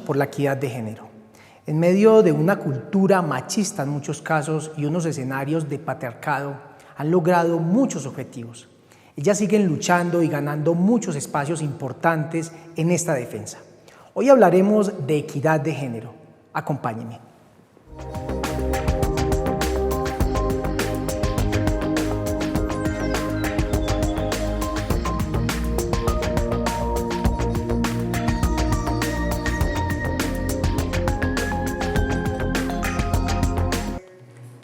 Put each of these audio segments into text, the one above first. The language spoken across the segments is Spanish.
por la equidad de género. En medio de una cultura machista en muchos casos y unos escenarios de patriarcado, han logrado muchos objetivos. Ellas siguen luchando y ganando muchos espacios importantes en esta defensa. Hoy hablaremos de equidad de género. Acompáñenme.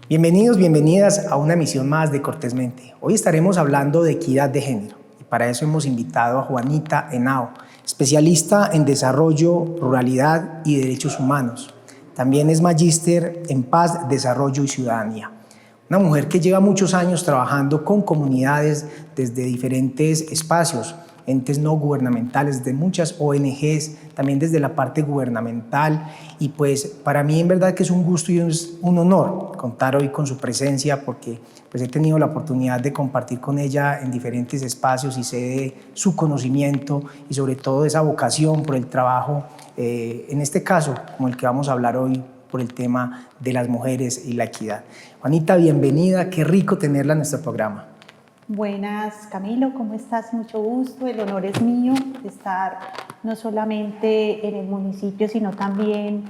Bienvenidos, bienvenidas a una emisión más de Cortésmente. Hoy estaremos hablando de equidad de género y para eso hemos invitado a Juanita Henao, especialista en desarrollo, ruralidad y derechos humanos. También es magíster en paz, desarrollo y ciudadanía. Una mujer que lleva muchos años trabajando con comunidades desde diferentes espacios, entes no gubernamentales, de muchas ONGs, también desde la parte gubernamental, y pues para mí en verdad que es un gusto y es un honor contar hoy con su presencia porque pues he tenido la oportunidad de compartir con ella en diferentes espacios y sé de su conocimiento y sobre todo esa vocación por el trabajo, en este caso como el que vamos a hablar hoy, por el tema de las mujeres y la equidad. Juanita, bienvenida, qué rico tenerla en nuestro programa. Buenas, Camilo, ¿cómo estás? Mucho gusto, el honor es mío de estar no solamente en el municipio, sino también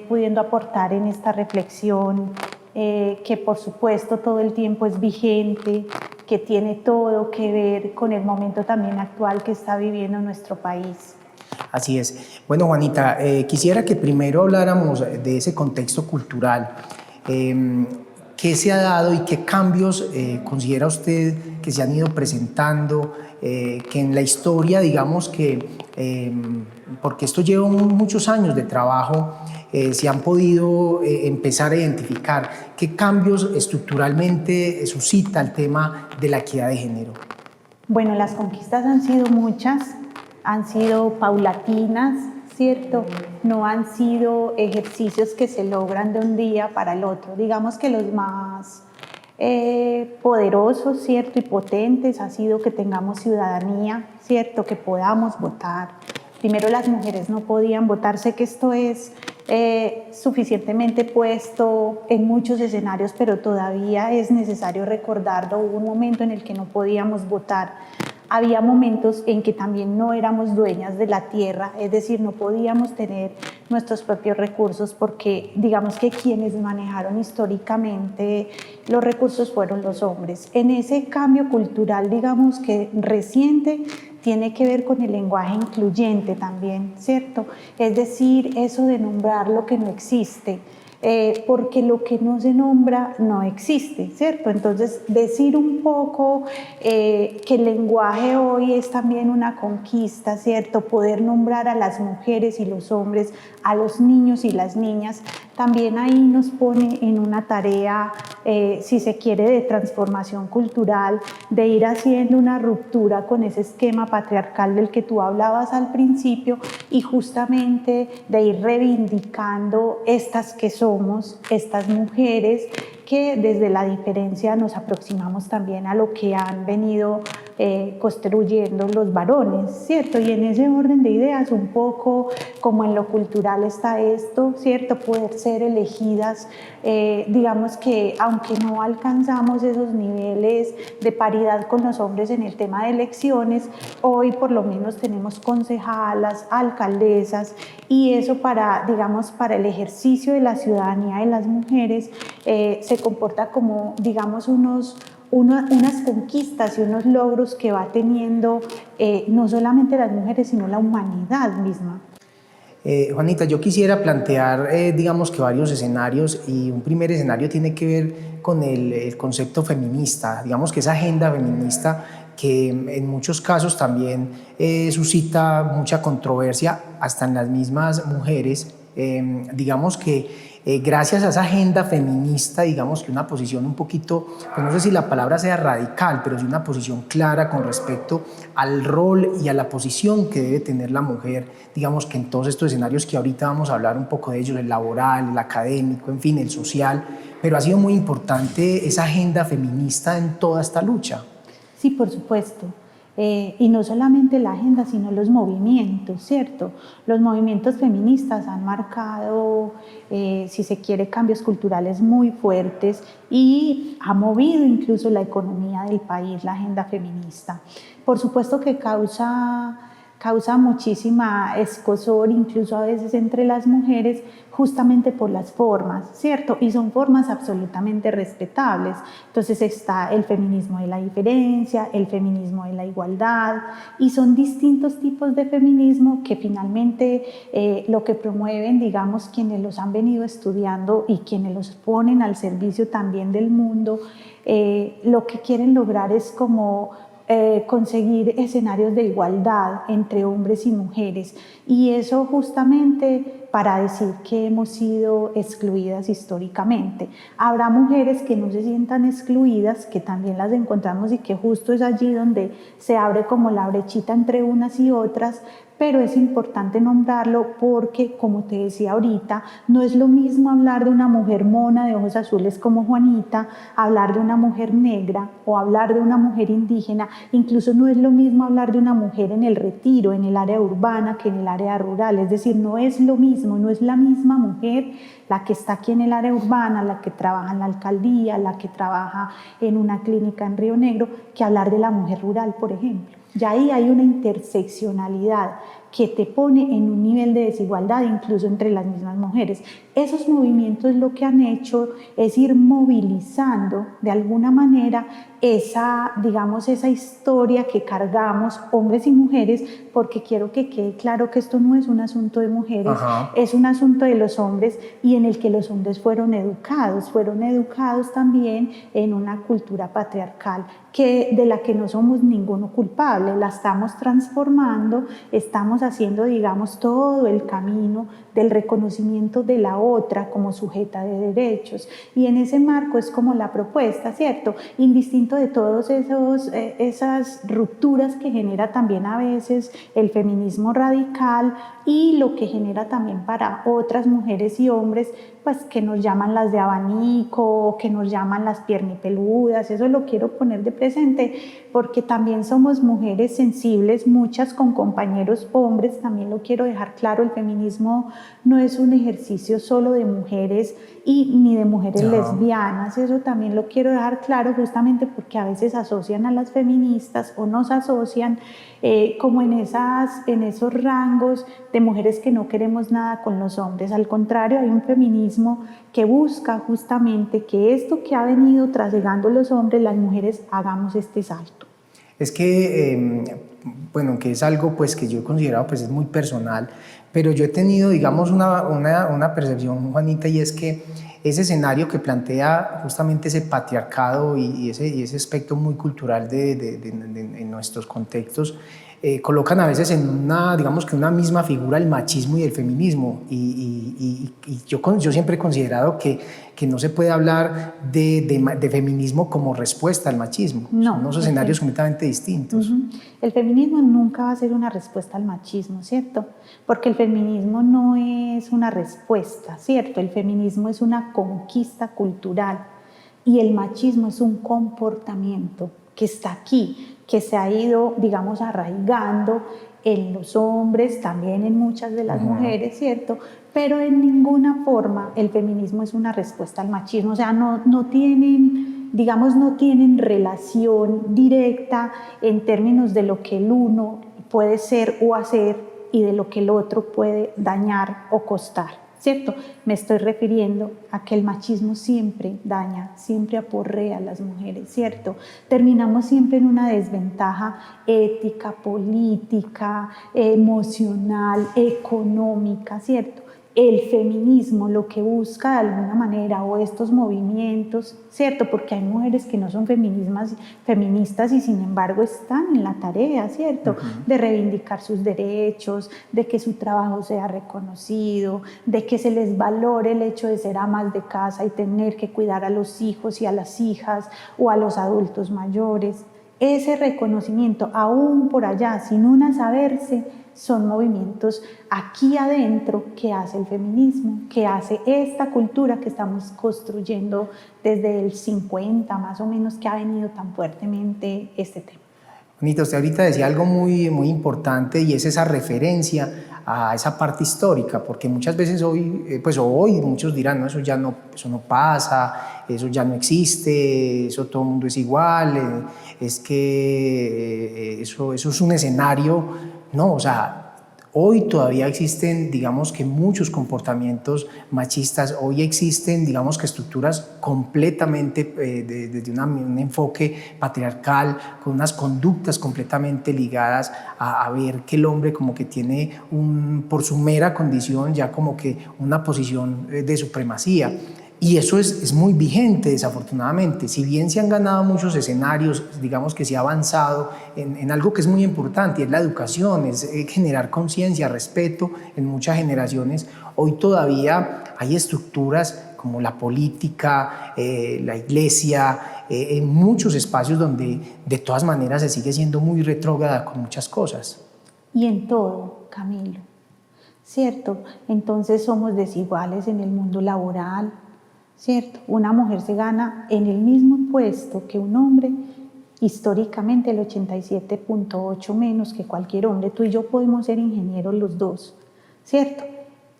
pudiendo aportar en esta reflexión que por supuesto todo el tiempo es vigente, que tiene todo que ver con el momento también actual que está viviendo nuestro país. Así es. Bueno, Juanita, quisiera que primero habláramos de ese contexto cultural. ¿Qué se ha dado y qué cambios considera usted que se han ido presentando, que en la historia, digamos que, porque esto lleva muchos años de trabajo, se han podido empezar a identificar qué cambios estructuralmente suscita el tema de la equidad de género? Bueno, las conquistas han sido muchas, han sido paulatinas, ¿cierto? No han sido ejercicios que se logran de un día para el otro. Digamos que los más poderosos, ¿cierto? Y potentes ha sido que tengamos ciudadanía, ¿cierto? Que podamos votar. Primero las mujeres no podían votar. Sé que esto es suficientemente puesto en muchos escenarios, pero todavía es necesario recordarlo. Hubo un momento en el que no podíamos votar. Había momentos en que también no éramos dueñas de la tierra, es decir, no podíamos tener nuestros propios recursos porque digamos que quienes manejaron históricamente los recursos fueron los hombres. En ese cambio cultural, digamos que reciente, tiene que ver con el lenguaje incluyente también, ¿cierto? Es decir, eso de nombrar lo que no existe. Porque lo que no se nombra no existe, ¿cierto? Entonces, decir un poco que el lenguaje hoy es también una conquista, ¿cierto? Poder nombrar a las mujeres y los hombres, a los niños y las niñas, también ahí nos pone en una tarea, si se quiere, de transformación cultural, de ir haciendo una ruptura con ese esquema patriarcal del que tú hablabas al principio y justamente de ir reivindicando estas que somos, estas mujeres que desde la diferencia nos aproximamos también a lo que han venido construyendo los varones, ¿cierto? Y en ese orden de ideas, un poco como en lo cultural está esto, ¿cierto? Poder ser elegidas, digamos que aunque no alcanzamos esos niveles de paridad con los hombres en el tema de elecciones, hoy por lo menos tenemos concejalas, alcaldesas, y eso para, digamos, para el ejercicio de la ciudadanía de las mujeres se comporta como, digamos, unas conquistas y unos logros que va teniendo no solamente las mujeres, sino la humanidad misma. Juanita, yo quisiera plantear, digamos que varios escenarios, y un primer escenario tiene que ver con el concepto feminista, digamos que esa agenda feminista que en muchos casos también suscita mucha controversia hasta en las mismas mujeres. Digamos que gracias a esa agenda feminista, digamos que una posición un poquito, pues no sé si la palabra sea radical, pero sí una posición clara con respecto al rol y a la posición que debe tener la mujer, digamos que en todos estos escenarios que ahorita vamos a hablar un poco de ellos, el laboral, el académico, en fin, el social, pero ha sido muy importante esa agenda feminista en toda esta lucha. Sí, por supuesto. Y no solamente la agenda, sino los movimientos, ¿cierto? Los movimientos feministas han marcado, si se quiere, cambios culturales muy fuertes y ha movido incluso la economía del país, la agenda feminista. Por supuesto que causa muchísima escozor, incluso a veces entre las mujeres, justamente por las formas, ¿cierto? Y son formas absolutamente respetables. Entonces está el feminismo de la diferencia, el feminismo de la igualdad, y son distintos tipos de feminismo que finalmente lo que promueven, digamos, quienes los han venido estudiando y quienes los ponen al servicio también del mundo, lo que quieren lograr es como conseguir escenarios de igualdad entre hombres y mujeres, y eso justamente para decir que hemos sido excluidas históricamente. Habrá mujeres que no se sientan excluidas, que también las encontramos y que justo es allí donde se abre como la brechita entre unas y otras, pero es importante nombrarlo porque, como te decía ahorita, no es lo mismo hablar de una mujer mona de ojos azules como Juanita, hablar de una mujer negra o hablar de una mujer indígena, incluso no es lo mismo hablar de una mujer en el Retiro, en el área urbana, que en el área rural, es decir, no es lo mismo, no es la misma mujer la que está aquí en el área urbana, la que trabaja en la alcaldía, la que trabaja en una clínica en Río Negro, que hablar de la mujer rural, por ejemplo. Ya ahí hay una interseccionalidad que te pone en un nivel de desigualdad incluso entre las mismas mujeres. Esos movimientos lo que han hecho es ir movilizando de alguna manera esa, digamos, esa historia que cargamos hombres y mujeres, porque quiero que quede claro que esto no es un asunto de mujeres, es un asunto de los hombres, y en el que los hombres fueron educados también en una cultura patriarcal de la que no somos ninguno culpable, la estamos transformando, estamos haciendo, digamos, todo el camino del reconocimiento de la otra como sujeta de derechos, y en ese marco es como la propuesta, ¿cierto? Indistinto de todas esas rupturas que genera también a veces el feminismo radical y lo que genera también para otras mujeres y hombres, pues que nos llaman las de abanico, que nos llaman las piernipeludas. Eso lo quiero poner de presente porque también somos mujeres sensibles, muchas con compañeros hombres, también lo quiero dejar claro, el feminismo no es un ejercicio solo de mujeres ni de mujeres lesbianas, eso también lo quiero dejar claro, justamente porque a veces asocian a las feministas o nos asocian como en esos rangos de mujeres que no queremos nada con los hombres. Al contrario, hay un feminismo que busca justamente que esto que ha venido trasegando los hombres, las mujeres hagamos este salto. Es que, bueno, que es algo pues que yo he considerado pues es muy personal, pero yo he tenido, digamos, una percepción, Juanita, y es que ese escenario que plantea justamente ese patriarcado y ese aspecto muy cultural en nuestros contextos, colocan a veces en digamos que una misma figura el machismo y el feminismo, y yo siempre he considerado que no se puede hablar de feminismo como respuesta al machismo. No, son unos escenarios completamente distintos. El feminismo nunca va a ser una respuesta al machismo, ¿cierto? Porque el feminismo no es una respuesta, ¿cierto? El feminismo es una conquista cultural y el machismo es un comportamiento que está aquí, que se ha ido, digamos, arraigando en los hombres, también en muchas de las mujeres, ¿cierto? Pero en ninguna forma el feminismo es una respuesta al machismo, o sea, no tienen, digamos, no tienen relación directa en términos de lo que el uno puede ser o hacer y de lo que el otro puede dañar o costar, ¿cierto? Me estoy refiriendo a que el machismo siempre daña, siempre aporrea a las mujeres, ¿cierto? Terminamos siempre en una desventaja ética, política, emocional, económica, ¿cierto? El feminismo lo que busca de alguna manera, o estos movimientos, ¿cierto? Porque hay mujeres que no son feministas y sin embargo están en la tarea, ¿cierto? De reivindicar sus derechos, de que su trabajo sea reconocido, de que se les valore el hecho de ser amas de casa y tener que cuidar a los hijos y a las hijas o a los adultos mayores. Ese reconocimiento, aún por allá, sin una saberse, son movimientos aquí adentro que hace el feminismo, que hace esta cultura que estamos construyendo desde el 50 más o menos, que ha venido tan fuertemente este tema. Juanita, usted ahorita decía algo muy, muy importante y es esa referencia a esa parte histórica, porque muchas veces hoy, pues hoy muchos dirán, no, eso no pasa, eso ya no existe, eso todo el mundo es igual, es que eso es un escenario, no, o sea, hoy todavía existen, digamos que muchos comportamientos machistas, hoy existen, digamos que estructuras completamente desde un enfoque patriarcal, con unas conductas completamente ligadas a ver que el hombre como que tiene por su mera condición ya como que una posición de supremacía. Y eso es muy vigente, desafortunadamente. Si bien se han ganado muchos escenarios, digamos que se ha avanzado en algo que es muy importante, y es la educación, es generar conciencia, respeto en muchas generaciones. Hoy todavía hay estructuras como la política, la iglesia, en muchos espacios donde de todas maneras se sigue siendo muy retrógrada con muchas cosas. Y en todo, Camilo, ¿cierto? Entonces somos desiguales en el mundo laboral, ¿cierto? Una mujer se gana en el mismo puesto que un hombre, históricamente el 87.8 menos que cualquier hombre. Tú y yo podemos ser ingenieros los dos, ¿cierto?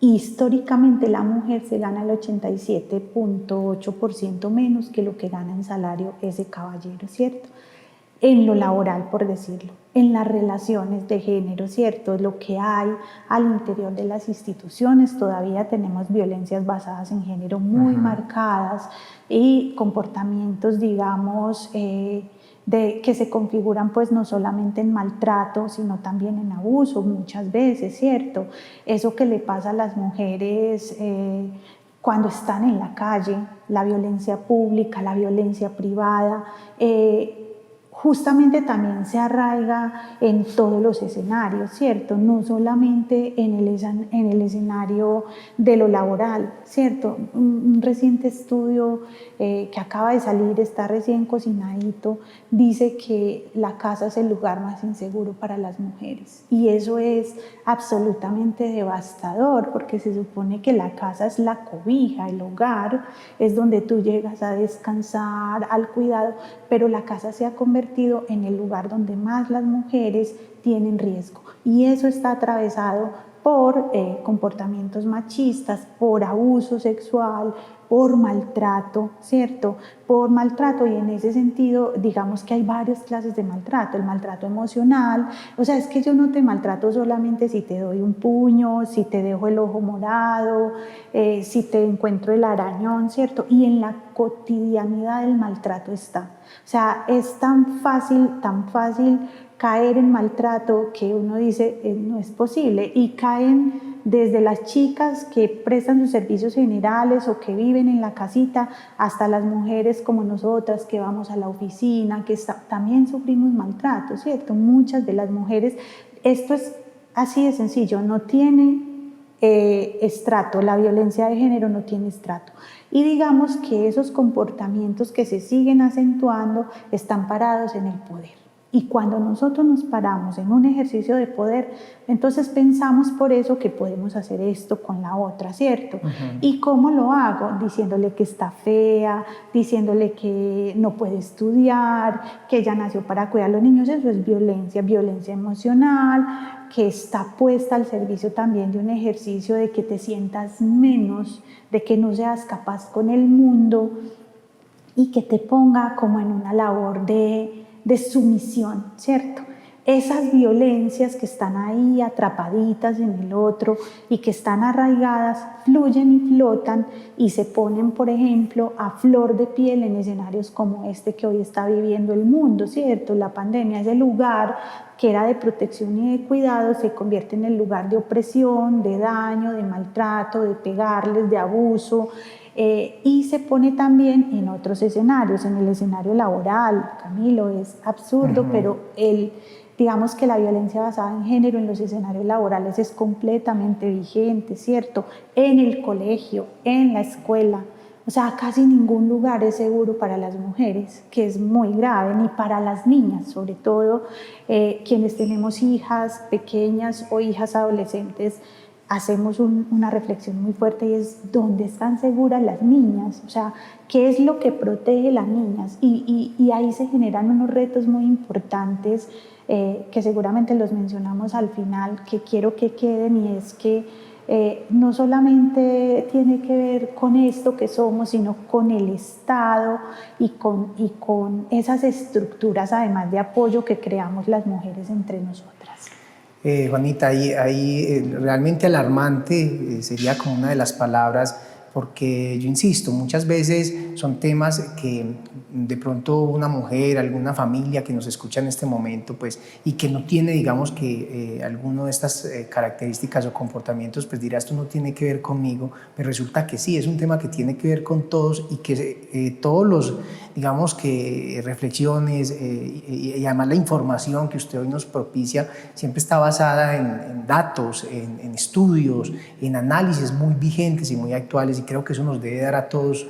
Históricamente la mujer se gana el 87.8% menos que lo que gana en salario ese caballero, ¿cierto? En lo laboral, por decirlo, en las relaciones de género, ¿cierto? Lo que hay al interior de las instituciones, todavía tenemos violencias basadas en género muy marcadas y comportamientos, digamos, que se configuran pues no solamente en maltrato, sino también en abuso muchas veces, ¿cierto? Eso que le pasa a las mujeres cuando están en la calle, la violencia pública, la violencia privada, justamente también se arraiga en todos los escenarios, ¿cierto? No solamente en el escenario de lo laboral, ¿cierto? Un reciente estudio que acaba de salir, está recién cocinadito, dice que la casa es el lugar más inseguro para las mujeres. Y eso es absolutamente devastador, porque se supone que la casa es la cobija, el hogar, es donde tú llegas a descansar, al cuidado, pero la casa se ha convertido en el lugar donde más las mujeres tienen riesgo. Y eso está atravesado por comportamientos machistas, por abuso sexual, por maltrato, ¿cierto? Por maltrato, y en ese sentido, digamos que hay varias clases de maltrato. El maltrato emocional, o sea, es que yo no te maltrato solamente si te doy un puño, si te dejo el ojo morado, si te encuentro el arañón, ¿cierto? Y en la cotidianidad del maltrato está. O sea, es tan fácil caer en maltrato que uno dice, no es posible, y caen desde las chicas que prestan sus servicios generales o que viven en la casita, hasta las mujeres como nosotras que vamos a la oficina, que también sufrimos maltrato, ¿cierto? Muchas de las mujeres, esto es así de sencillo, no tiene estrato, la violencia de género no tiene estrato. Y digamos que esos comportamientos que se siguen acentuando están parados en el poder. Y cuando nosotros nos paramos en un ejercicio de poder, entonces pensamos por eso que podemos hacer esto con la otra, ¿cierto? ¿Y cómo lo hago? Diciéndole que está fea, diciéndole que no puede estudiar, que ella nació para cuidar a los niños. Eso es violencia, violencia emocional, que está puesta al servicio también de un ejercicio de que te sientas menos, de que no seas capaz con el mundo y que te ponga como en una labor de sumisión, ¿cierto? Esas violencias que están ahí atrapaditas en el otro y que están arraigadas, fluyen y flotan y se ponen, por ejemplo, a flor de piel en escenarios como este que hoy está viviendo el mundo, ¿cierto? La pandemia, ese lugar que era de protección y de cuidado, se convierte en el lugar de opresión, de daño, de maltrato, de pegarles, de abuso. Y se pone también en otros escenarios, en el escenario laboral. Camilo, es absurdo, pero digamos que la violencia basada en género en los escenarios laborales es completamente vigente, ¿cierto? En el colegio, en la escuela, o sea, casi ningún lugar es seguro para las mujeres, que es muy grave, ni para las niñas, sobre todo quienes tenemos hijas pequeñas o hijas adolescentes. Hacemos una reflexión muy fuerte y es ¿dónde están seguras las niñas? O sea, ¿qué es lo que protege a las niñas? Y ahí se generan unos retos muy importantes que seguramente los mencionamos al final, que quiero que queden, y es que no solamente tiene que ver con esto que somos, sino con el Estado y con esas estructuras, además de apoyo, que creamos las mujeres entre nosotras. Juanita, ahí realmente alarmante sería como una de las palabras, porque yo insisto, muchas veces son temas que de pronto una mujer, alguna familia que nos escucha en este momento, pues, y que no tiene, digamos, que alguno de estas características o comportamientos, pues dirá, esto no tiene que ver conmigo, pero resulta que sí, es un tema que tiene que ver con todos, y que todos los, digamos, que reflexiones y además la información que usted hoy nos propicia siempre está basada en datos, en estudios, en análisis muy vigentes y muy actuales, y creo que eso nos debe dar a todos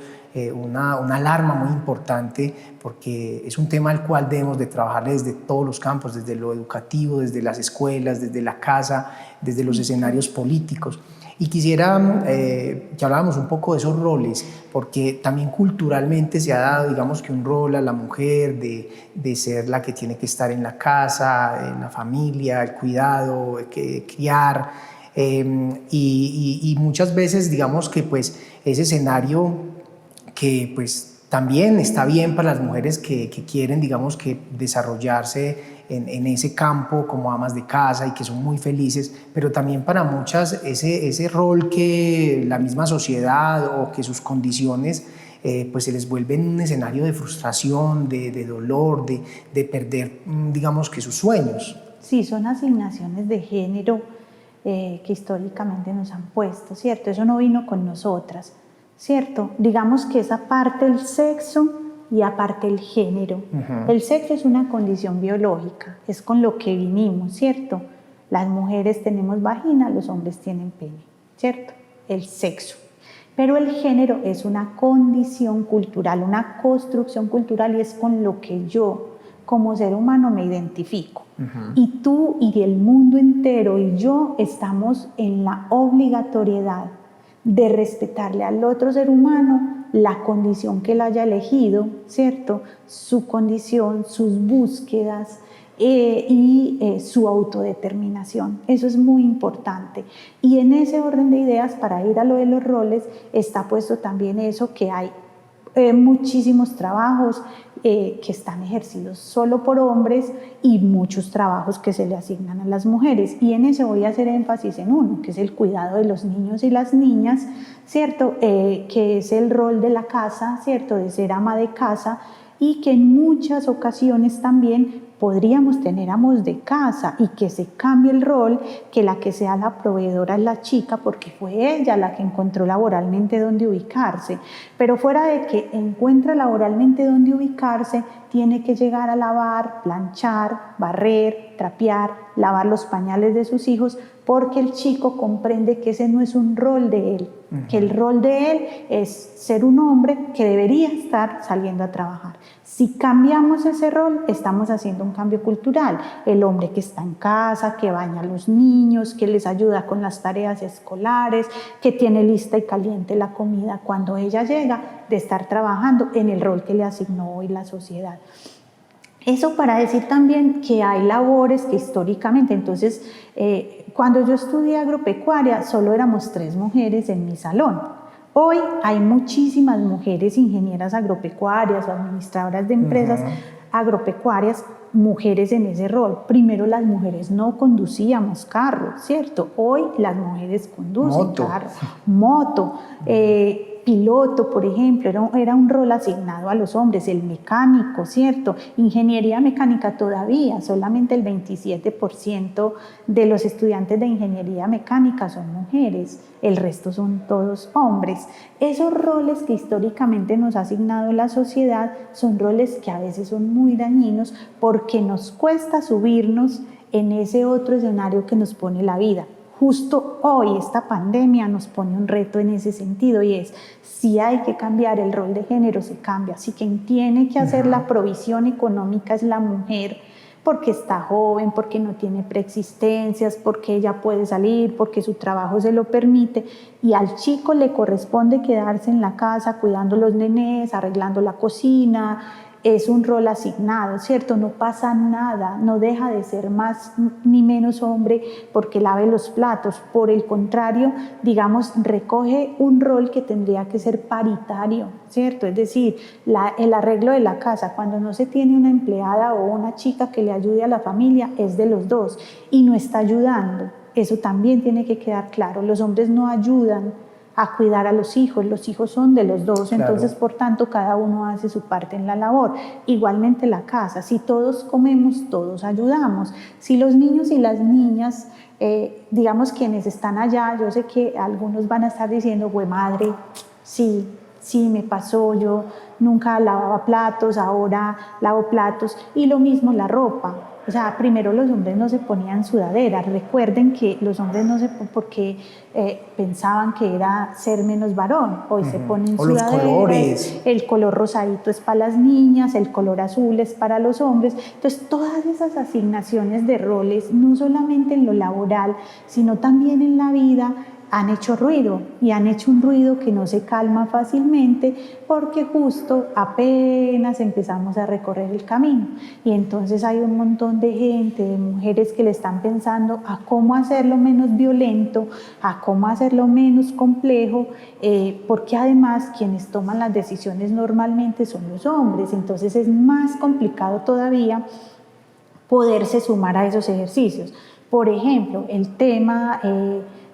una alarma muy importante, porque es un tema al cual debemos de trabajar desde todos los campos, desde lo educativo, desde las escuelas, desde la casa, desde los escenarios políticos. Y quisiera que habláramos un poco de esos roles, porque también culturalmente se ha dado, digamos, que un rol a la mujer de ser la que tiene que estar en la casa, en la familia, el cuidado, criar, y muchas veces, digamos, que pues ese escenario que pues también está bien para las mujeres que quieren, digamos, que desarrollarse en ese campo como amas de casa y que son muy felices, pero también para muchas ese rol que la misma sociedad o que sus condiciones pues se les vuelve en un escenario de frustración, de dolor, de perder, digamos, que sus sueños. Sí, son asignaciones de género que históricamente nos han puesto, ¿cierto? Eso no vino con nosotras, ¿cierto? Digamos que es aparte el sexo y aparte el género. El sexo es una condición biológica, es con lo que vinimos, ¿cierto? Las mujeres tenemos vagina, los hombres tienen pene, ¿cierto? El sexo. Pero el género es una condición cultural, una construcción cultural, y es con lo que yo, como ser humano, me identifico. Y tú y el mundo entero y yo estamos en la obligatoriedad de respetarle al otro ser humano la condición que él haya elegido, ¿cierto? Su condición, sus búsquedas y su autodeterminación. Eso es muy importante. Y en ese orden de ideas, para ir a lo de los roles, está puesto también eso, que hay muchísimos trabajos que están ejercidos solo por hombres y muchos trabajos que se le asignan a las mujeres. Y en eso voy a hacer énfasis en uno, que es el cuidado de los niños y las niñas, ¿cierto? Que es el rol de la casa, ¿cierto? De ser ama de casa, y que en muchas ocasiones también podríamos tener amos de casa y que se cambie el rol, que la que sea la proveedora es la chica, porque fue ella la que encontró laboralmente dónde ubicarse. Pero fuera de que encuentra laboralmente dónde ubicarse, tiene que llegar a lavar, planchar, barrer, trapear, lavar los pañales de sus hijos, porque el chico comprende que ese no es un rol de él, que el rol de él es ser un hombre que debería estar saliendo a trabajar. Si cambiamos ese rol, estamos haciendo un cambio cultural. El hombre que está en casa, que baña a los niños, que les ayuda con las tareas escolares, que tiene lista y caliente la comida cuando ella llega de estar trabajando en el rol que le asignó hoy la sociedad. Eso para decir también que hay labores que históricamente, entonces, cuando yo estudié agropecuaria, solo éramos 3 mujeres en mi salón. Hoy hay muchísimas mujeres ingenieras agropecuarias o administradoras de empresas agropecuarias, mujeres en ese rol. Primero las mujeres no conducíamos carro, ¿cierto? Hoy las mujeres conducen carro, moto, piloto, por ejemplo, era un rol asignado a los hombres, el mecánico, ¿cierto? Ingeniería mecánica todavía, solamente el 27% de los estudiantes de ingeniería mecánica son mujeres, el resto son todos hombres. Esos roles que históricamente nos ha asignado la sociedad son roles que a veces son muy dañinos porque nos cuesta subirnos en ese otro escenario que nos pone la vida. Justo hoy esta pandemia nos pone un reto en ese sentido, y es, si hay que cambiar el rol de género, se cambia. Si quien tiene que hacer la provisión económica es la mujer, porque está joven, porque no tiene preexistencias, porque ella puede salir, porque su trabajo se lo permite, y al chico le corresponde quedarse en la casa cuidando los nenés, arreglando la cocina, es un rol asignado, ¿cierto? No pasa nada, no deja de ser más ni menos hombre porque lave los platos. Por el contrario, digamos, recoge un rol que tendría que ser paritario, ¿cierto? Es decir, el arreglo de la casa, cuando no se tiene una empleada o una chica que le ayude a la familia, es de los dos y no está ayudando. Eso también tiene que quedar claro. Los hombres no ayudan a cuidar a los hijos son de los dos, claro. Entonces por tanto cada uno hace su parte en la labor. Igualmente la casa, si todos comemos, todos ayudamos. Si los niños y las niñas, digamos quienes están allá, yo sé que algunos van a estar diciendo, güey madre, sí me pasó, yo nunca lavaba platos, ahora lavo platos, y lo mismo la ropa. O sea, primero los hombres no se ponían sudaderas. Recuerden que los hombres no se ponen porque pensaban que era ser menos varón. Hoy se ponen sudaderas. Los colores. El color rosadito es para las niñas, el color azul es para los hombres. Entonces, todas esas asignaciones de roles, no solamente en lo laboral, sino también en la vida, han hecho ruido y han hecho un ruido que no se calma fácilmente porque justo apenas empezamos a recorrer el camino y entonces hay un montón de gente, de mujeres que le están pensando a cómo hacerlo menos violento, a cómo hacerlo menos complejo, porque además quienes toman las decisiones normalmente son los hombres, entonces es más complicado todavía poderse sumar a esos ejercicios. Por ejemplo, el tema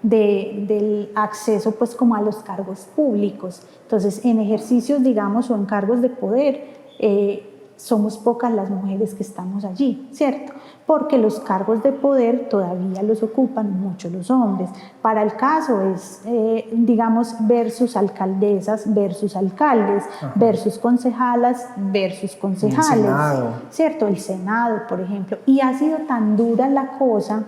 del acceso pues como a los cargos públicos. Entonces, en ejercicios, digamos, o en cargos de poder, somos pocas las mujeres que estamos allí, ¿cierto? Porque los cargos de poder todavía los ocupan mucho los hombres. Para el caso es, digamos, versus alcaldesas versus alcaldes, ajá, versus concejalas versus concejales, el Senado, ¿cierto? El Senado, por ejemplo. Y ha sido tan dura la cosa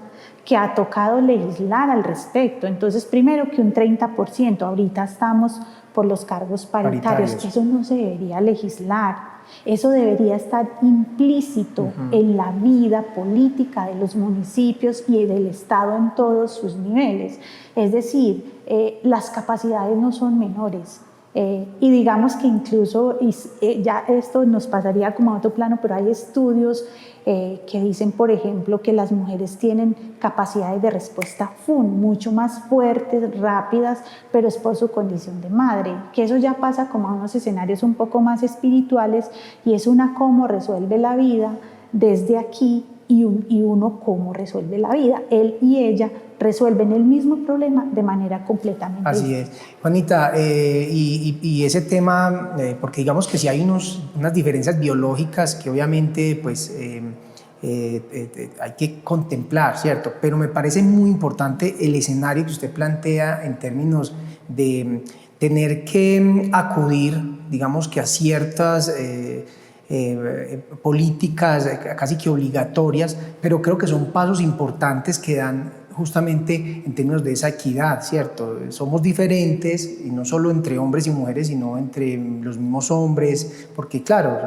que ha tocado legislar al respecto. Entonces, primero que un 30%, ahorita estamos por los cargos paritarios. Eso no se debería legislar. Eso debería estar implícito en la vida política de los municipios y del Estado en todos sus niveles. Es decir, las capacidades no son menores. Y digamos que incluso, ya esto nos pasaría como a otro plano, pero hay estudios que dicen, por ejemplo, que las mujeres tienen capacidades de respuesta mucho más fuertes, rápidas, pero es por su condición de madre, que eso ya pasa como a unos escenarios un poco más espirituales y es una cómo resuelve la vida desde aquí y uno cómo resuelve la vida. Él y ella resuelven el mismo problema de manera completamente distinta. Así es. Juanita, y ese tema, porque digamos que sí hay unas diferencias biológicas que obviamente pues, hay que contemplar, ¿cierto? Pero me parece muy importante el escenario que usted plantea en términos de tener que acudir, digamos que a ciertas políticas casi que obligatorias, pero creo que son pasos importantes que dan justamente en términos de esa equidad, ¿cierto? Somos diferentes, y no solo entre hombres y mujeres, sino entre los mismos hombres, porque claro,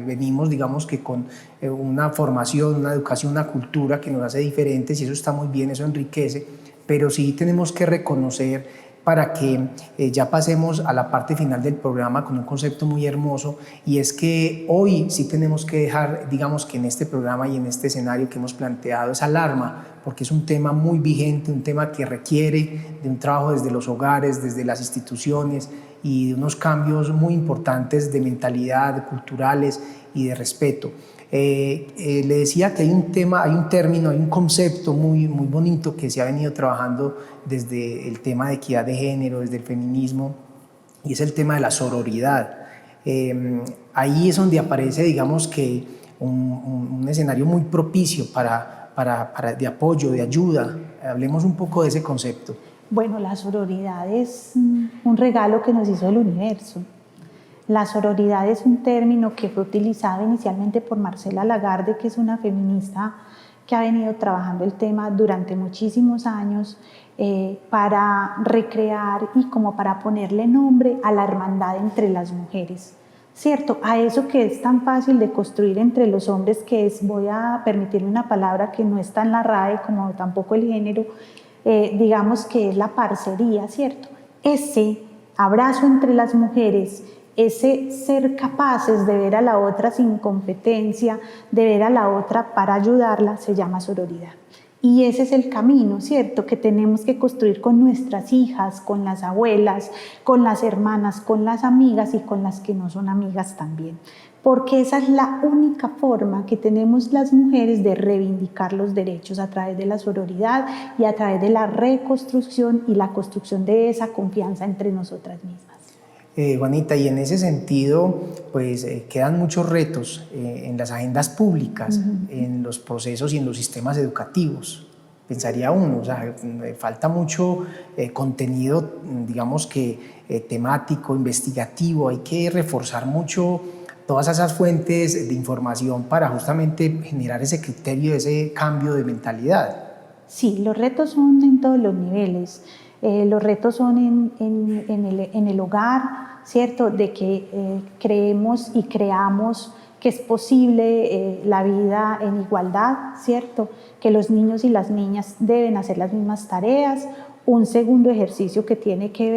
venimos, digamos que con una formación, una educación, una cultura que nos hace diferentes, y eso está muy bien, eso enriquece, pero sí tenemos que reconocer para que ya pasemos a la parte final del programa con un concepto muy hermoso, y es que hoy sí tenemos que dejar, digamos que en este programa y en este escenario que hemos planteado, esa alarma, porque es un tema muy vigente, un tema que requiere de un trabajo desde los hogares, desde las instituciones y de unos cambios muy importantes de mentalidad, culturales y de respeto. Le decía que hay un tema, hay un término, hay un concepto muy bonito que se ha venido trabajando desde el tema de equidad de género, desde el feminismo, y es el tema de la sororidad. Ahí es donde aparece, digamos que un escenario muy propicio de apoyo, de ayuda. Hablemos un poco de ese concepto. Bueno, la sororidad es un regalo que nos hizo el universo. La sororidad es un término que fue utilizado inicialmente por Marcela Lagarde, que es una feminista que ha venido trabajando el tema durante muchísimos años para recrear y como para ponerle nombre a la hermandad entre las mujeres, ¿cierto? A eso que es tan fácil de construir entre los hombres, que es, voy a permitirme una palabra que no está en la RAE, como tampoco el género, digamos que es la parcería, ¿cierto? Ese abrazo entre las mujeres ese ser capaces de ver a la otra sin competencia, de ver a la otra para ayudarla, se llama sororidad. Y ese es el camino, ¿cierto?, que tenemos que construir con nuestras hijas, con las abuelas, con las hermanas, con las amigas y con las que no son amigas también. Porque esa es la única forma que tenemos las mujeres de reivindicar los derechos a través de la sororidad y a través de la reconstrucción y la construcción de esa confianza entre nosotras mismas. Juanita, y en ese sentido, pues quedan muchos retos en las agendas públicas, en los procesos y en los sistemas educativos. Pensaría uno, o sea, falta mucho contenido, digamos que temático, investigativo, hay que reforzar mucho todas esas fuentes de información para justamente generar ese criterio, ese cambio de mentalidad. Sí, los retos son en todos los niveles. Los retos son en el hogar, ¿cierto?, de que creemos y creamos que es posible la vida en igualdad, ¿cierto?, que los niños y las niñas deben hacer las mismas tareas. Un segundo ejercicio que tiene que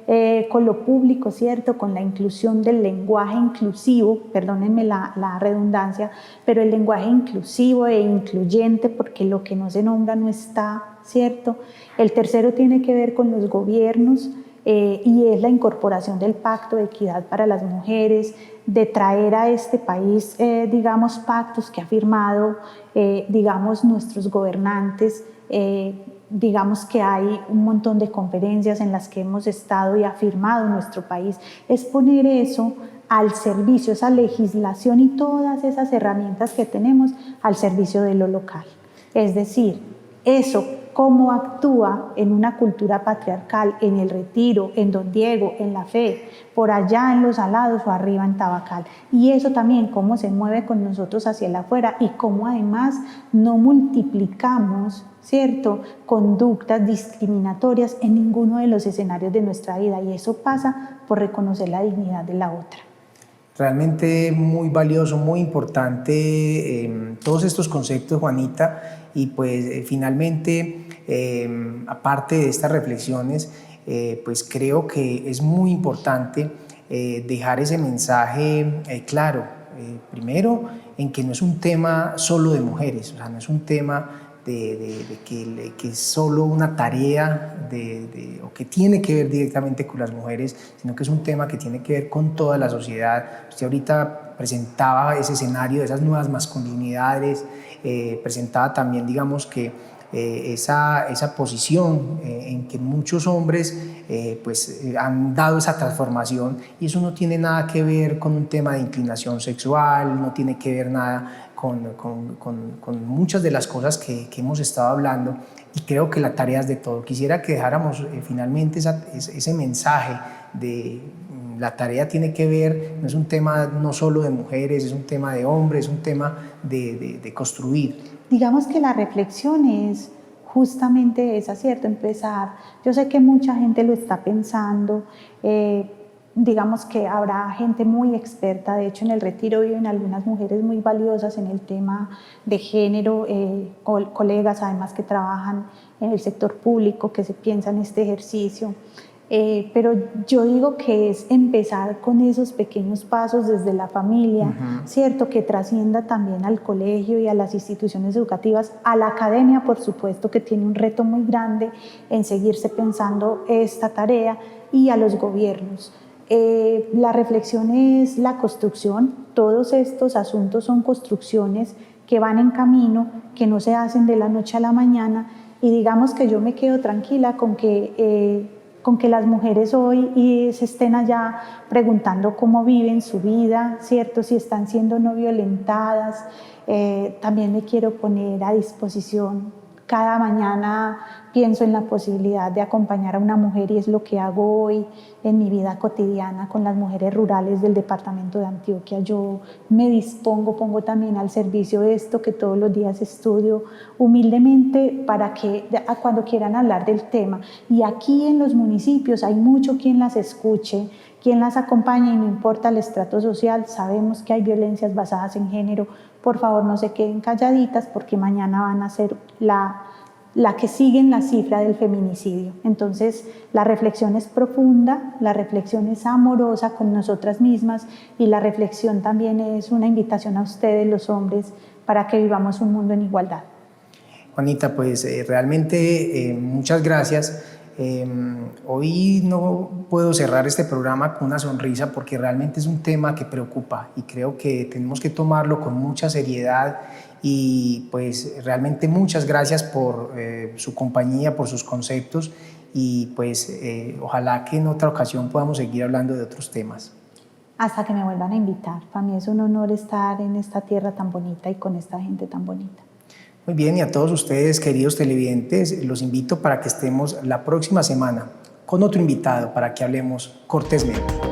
ver con lo público, ¿cierto?, con la inclusión del lenguaje inclusivo, perdónenme la redundancia, pero el lenguaje inclusivo e incluyente, porque lo que no se nombra no está, ¿cierto? El tercero tiene que ver con los gobiernos y es la incorporación del Pacto de Equidad para las Mujeres, de traer a este país, digamos, pactos que ha firmado, digamos, nuestros gobernantes. Digamos que hay un montón de conferencias en las que hemos estado y ha firmado nuestro país. Es poner eso al servicio, esa legislación y todas esas herramientas que tenemos al servicio de lo local. Es decir, eso, cómo actúa en una cultura patriarcal, en el Retiro, en Don Diego, en La Fe, por allá en Los Alados o arriba en Tabacal. Y eso también, cómo se mueve con nosotros hacia el afuera y cómo además no multiplicamos, ¿cierto?, conductas discriminatorias en ninguno de los escenarios de nuestra vida. Y eso pasa por reconocer la dignidad de la otra. Realmente muy valioso, muy importante todos estos conceptos, Juanita, y pues finalmente, aparte de estas reflexiones, pues creo que es muy importante dejar ese mensaje claro, primero en que no es un tema solo de mujeres, o sea, no es un tema de que es solo una tarea o que tiene que ver directamente con las mujeres, sino que es un tema que tiene que ver con toda la sociedad. Usted ahorita presentaba ese escenario de esas nuevas masculinidades, presentaba también, digamos, que esa posición en que muchos hombres han dado esa transformación, y eso no tiene nada que ver con un tema de inclinación sexual, no tiene que ver nada con muchas de las cosas que hemos estado hablando, y creo que la tarea es de todo. Quisiera que dejáramos finalmente ese mensaje de la tarea tiene que ver, no es un tema no solo de mujeres, es un tema de hombres, es un tema de construir. Digamos que la reflexión es justamente esa, ¿cierto? Empezar. Yo sé que mucha gente lo está pensando, digamos que habrá gente muy experta, de hecho en el Retiro viven algunas mujeres muy valiosas en el tema de género, colegas además que trabajan en el sector público, que se piensan este ejercicio. Pero yo digo que es empezar con esos pequeños pasos desde la familia, ¿cierto? Que trascienda también al colegio y a las instituciones educativas, a la academia, por supuesto, que tiene un reto muy grande en seguirse pensando esta tarea, y a los gobiernos. La reflexión es la construcción. Todos estos asuntos son construcciones que van en camino, que no se hacen de la noche a la mañana, y digamos que yo me quedo tranquila con que las mujeres hoy se estén allá preguntando cómo viven su vida, ¿cierto? Si están siendo no violentadas. También me quiero poner a disposición. Cada mañana pienso en la posibilidad de acompañar a una mujer, y es lo que hago hoy en mi vida cotidiana con las mujeres rurales del departamento de Antioquia. Yo me dispongo, pongo también al servicio esto que todos los días estudio humildemente para que cuando quieran hablar del tema. Y aquí en los municipios hay mucho quien las escuche, quien las acompañe, y no importa el estrato social, sabemos que hay violencias basadas en género. Por favor, no se queden calladitas, porque mañana van a ser la la que sigue en la cifra del feminicidio. Entonces, la reflexión es profunda, la reflexión es amorosa con nosotras mismas y la reflexión también es una invitación a ustedes, los hombres, para que vivamos un mundo en igualdad. Juanita, pues realmente muchas gracias. Hoy no puedo cerrar este programa con una sonrisa porque realmente es un tema que preocupa y creo que tenemos que tomarlo con mucha seriedad y pues realmente muchas gracias por su compañía, por sus conceptos y pues ojalá que en otra ocasión podamos seguir hablando de otros temas. Hasta que me vuelvan a invitar. Para mí es un honor estar en esta tierra tan bonita y con esta gente tan bonita. Muy bien, y a todos ustedes, queridos televidentes, los invito para que estemos la próxima semana con otro invitado para que hablemos cortésmente.